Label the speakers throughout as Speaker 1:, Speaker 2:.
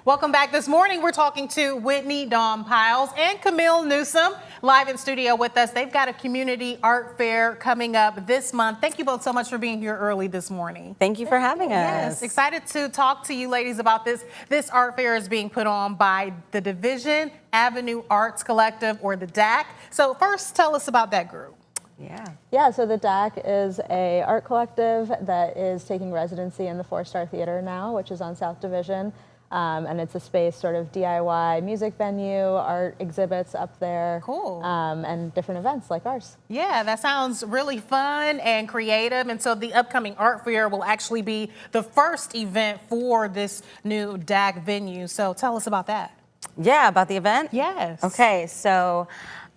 Speaker 1: Welcome back. This morning, we're talking to Whitney Dawn Piles and Camille Newsom live in studio with us. They've got a community art fair coming up this month. Thank you both so much for being here early this morning.
Speaker 2: Thank you for having us.
Speaker 1: Yes, excited to talk to you ladies about this. This art fair is being put on by the Division Avenue Arts Collective, or the DAAC. So first, tell us about that group.
Speaker 3: Yeah, so the DAAC is a art collective that is taking residency in the 4-Star Theater now, which is on South Division. And it's a space, sort of DIY music venue, art exhibits up there.
Speaker 1: Cool.
Speaker 3: And different events like ours.
Speaker 1: Yeah, that sounds really fun and creative. And so the upcoming art fair will actually be the first event for this new DAAC venue. So tell us about that.
Speaker 2: Yeah, about the event?
Speaker 1: Yes.
Speaker 2: Okay, so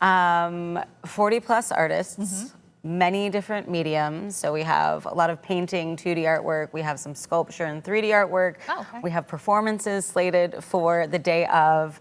Speaker 2: 40 plus artists, many different mediums. So we have a lot of painting, 2D artwork. We have some sculpture and 3D artwork.
Speaker 1: Oh, okay.
Speaker 2: We have performances slated for the day of.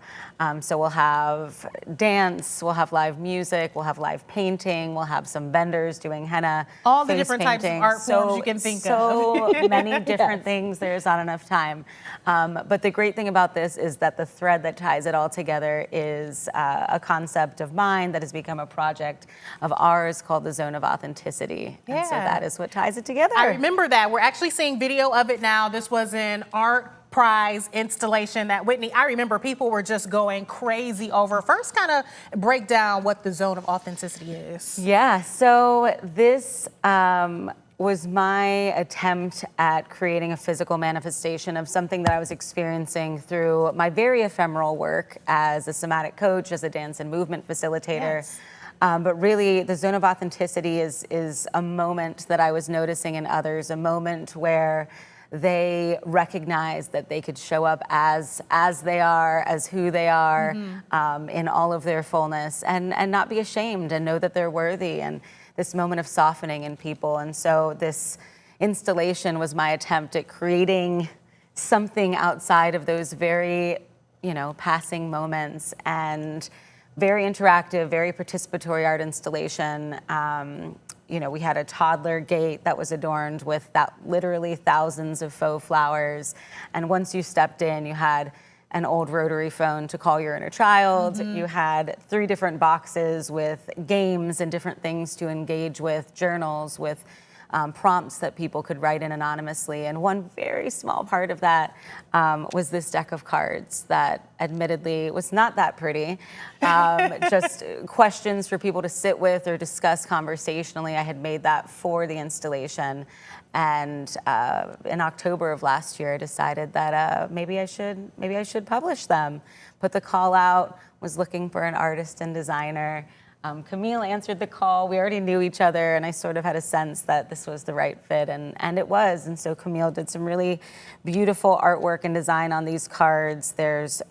Speaker 2: So we'll have dance, we'll have live music, we'll have live painting, we'll have some vendors doing henna.
Speaker 1: All the
Speaker 2: face
Speaker 1: different types of
Speaker 2: painting.
Speaker 1: art forms you can think
Speaker 2: So
Speaker 1: of.
Speaker 2: many different things, there's not enough time. But the great thing about this is that the thread that ties it all together is a concept of mine that has become a project of ours called the Zone of Authenticity.
Speaker 1: Yeah.
Speaker 2: And so that is what ties it together.
Speaker 1: I remember that. We're actually seeing video of it now. This was an art prize installation that Whitney, I remember people were just going crazy over. First, kind of break down what the Zone of Authenticity is.
Speaker 2: Yeah, so this was my attempt at creating a physical manifestation of something that I was experiencing through my very ephemeral work as a somatic coach, as a dance and movement facilitator.
Speaker 1: Yes.
Speaker 2: But really, the Zone of Authenticity is a moment that I was noticing in others, a moment where they recognize that they could show up as they are, as who they are, in all of their fullness, and not be ashamed, and know that they're worthy, and this moment of softening in people. And so this installation was my attempt at creating something outside of those very, passing moments, and very interactive, very participatory art installation. We had a toddler gate that was adorned with literally thousands of faux flowers. And once you stepped in, you had an old rotary phone to call your inner child. You had 3 different boxes with games and different things to engage with, journals with prompts that people could write in anonymously. And one very small part of that was this deck of cards that admittedly was not that pretty. Just questions for people to sit with or discuss conversationally. I had made that for the installation. And in October of last year, I decided that maybe I should publish them. Put the call out, was looking for an artist and designer. Camille answered the call. We already knew each other, and I sort of had a sense that this was the right fit, and it was. And so Camille did some really beautiful artwork and design on these cards. There's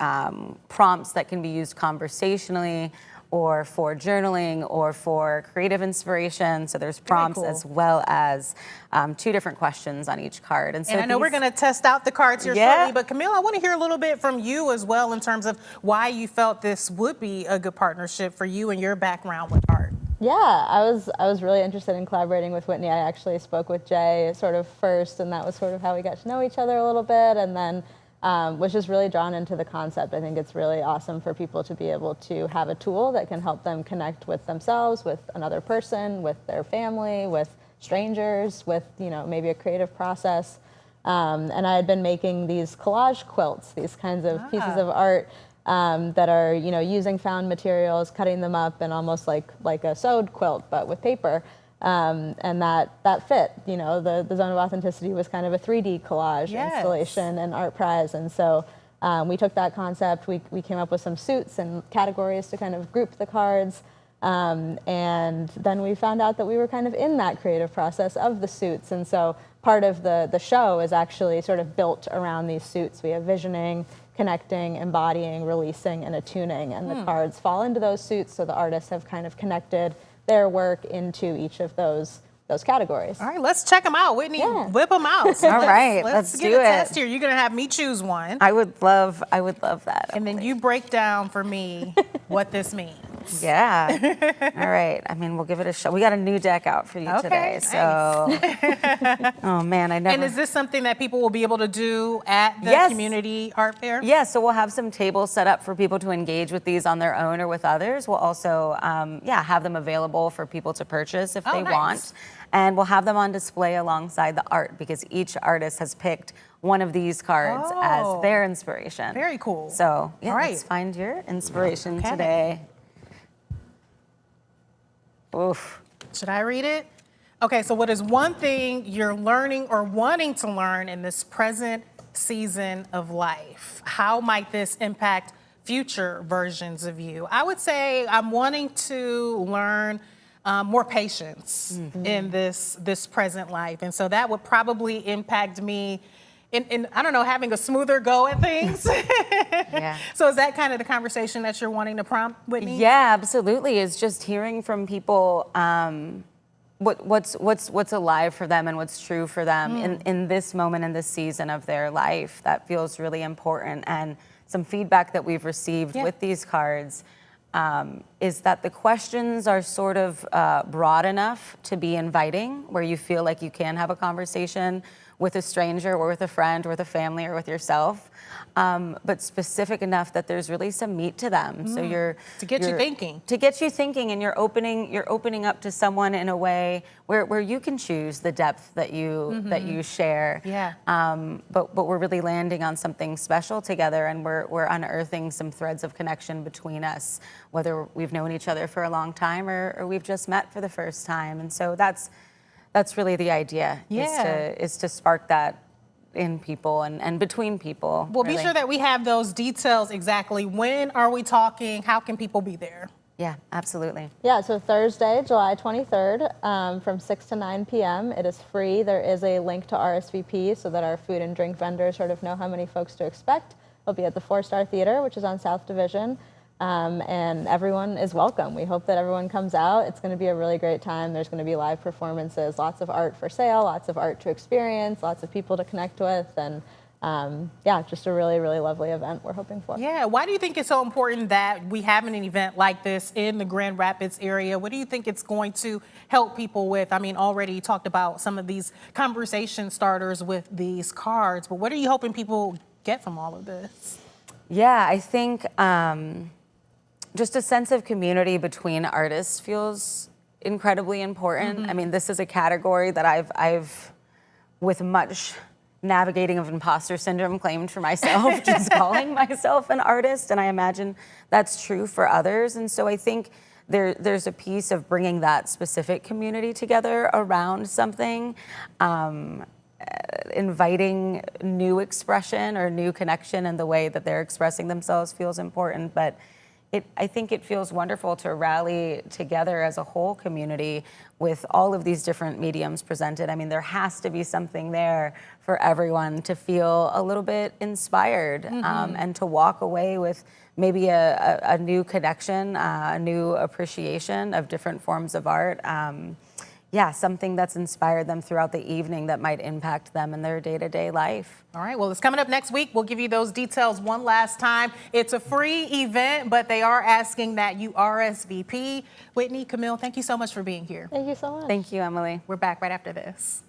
Speaker 2: prompts that can be used conversationally, or for journaling, or for creative inspiration. So there's prompts as well as 2 different questions on each card. And so
Speaker 1: I know we're going to test out the cards here shortly, but Camille, I want to hear a little bit from you as well in terms of why you felt this would be a good partnership for you and your background with art.
Speaker 3: Yeah, I was really interested in collaborating with Whitney. I actually spoke with Jay sort of first, and that was sort of how we got to know each other a little bit, and then was just really drawn into the concept. I think it's really awesome for people to be able to have a tool that can help them connect with themselves, with another person, with their family, with strangers, with maybe a creative process. And I had been making these collage quilts, these kinds of pieces of art that are using found materials, cutting them up, and almost like a sewed quilt, but with paper. And that fit, the Zone of Authenticity was kind of a 3D collage installation and art prize. And so we took that concept, we came up with some suits and categories to kind of group the cards. And then we found out that we were kind of in that creative process of the suits. And so part of the show is actually sort of built around these suits. We have visioning, connecting, embodying, releasing, and attuning. And the cards fall into those suits, so the artists have kind of connected their work into each of those categories.
Speaker 1: All right, let's check them out. Whitney, whip them out.
Speaker 2: So let's
Speaker 1: get
Speaker 2: do
Speaker 1: a
Speaker 2: it.
Speaker 1: test here. You're going to have me choose one.
Speaker 2: I would love that.
Speaker 1: And then you break down for me what this means. notes.
Speaker 2: Yeah. All right. I mean, we'll give it a shot. We got a new deck out for you today.
Speaker 1: nice.
Speaker 2: So, oh man, I never.
Speaker 1: And is this something that people will be able to do at the
Speaker 2: Yes.
Speaker 1: community art fair?
Speaker 2: Yeah, so we'll have some tables set up for people to engage with these on their own or with others. We'll also, have them available for people to purchase if they
Speaker 1: nice.
Speaker 2: want. And we'll have them on display alongside the art because each artist has picked one of these cards as their inspiration.
Speaker 1: Very cool.
Speaker 2: So, yeah,
Speaker 1: All right.
Speaker 2: let's find your inspiration
Speaker 1: Okay.
Speaker 2: today. Oof.
Speaker 1: Should I read it? Okay, so what is one thing you're learning or wanting to learn in this present season of life? How might this impact future versions of you? I would say I'm wanting to learn more patience in this present life. And so that would probably impact me in I don't know, having a smoother go at things.
Speaker 2: Yeah.
Speaker 1: So is that kind of the conversation that you're wanting to prompt, Whitney?
Speaker 2: Yeah, absolutely. It's just hearing from people what's alive for them and what's true for them in this moment, in this season of their life. That feels really important. And some feedback that we've received with these cards is that the questions are sort of broad enough to be inviting, where you feel like you can have a conversation with a stranger or with a friend or with a family or with yourself, but specific enough that there's really some meat to them. So
Speaker 1: To get you thinking.
Speaker 2: To get you thinking, and you're opening up to someone in a way where you can choose the depth that you share.
Speaker 1: Yeah.
Speaker 2: But we're really landing on something special together, and we're unearthing some threads of connection between us, whether we've known each other for a long time or we've just met for the first time. And so that's really the idea, is to spark that in people and between people.
Speaker 1: Well,
Speaker 2: really.
Speaker 1: be sure that we have those details exactly. When are we talking? How can people be there?
Speaker 2: Yeah, absolutely.
Speaker 3: Yeah, so Thursday, July 23rd, from 6 to 9 p.m. It is free. There is a link to RSVP so that our food and drink vendors sort of know how many folks to expect. It'll be at the 4-Star Theater, which is on South Division. And everyone is welcome. We hope that everyone comes out. It's going to be a really great time. There's going to be live performances, lots of art for sale, lots of art to experience, lots of people to connect with, and just a really, really lovely event we're hoping for.
Speaker 1: Yeah, why do you think it's so important that we have an event like this in the Grand Rapids area? What do you think it's going to help people with? I mean, already you talked about some of these conversation starters with these cards, but what are you hoping people get from all of this?
Speaker 2: Yeah, I think just a sense of community between artists feels incredibly important. I mean, this is a category that I've with much navigating of imposter syndrome, claimed for myself, just calling myself an artist, and I imagine that's true for others. And so I think there's a piece of bringing that specific community together around something, inviting new expression or new connection in the way that they're expressing themselves feels important. But I think it feels wonderful to rally together as a whole community with all of these different mediums presented. I mean, there has to be something there for everyone to feel a little bit inspired, and to walk away with maybe a new connection, a new appreciation of different forms of art. Something that's inspired them throughout the evening that might impact them in their day-to-day life.
Speaker 1: All right, well, it's coming up next week. We'll give you those details one last time. It's a free event, but they are asking that you RSVP. Whitney, Camille, thank you so much for being here.
Speaker 3: Thank you so much.
Speaker 2: Thank you, Emily.
Speaker 1: We're back right after this.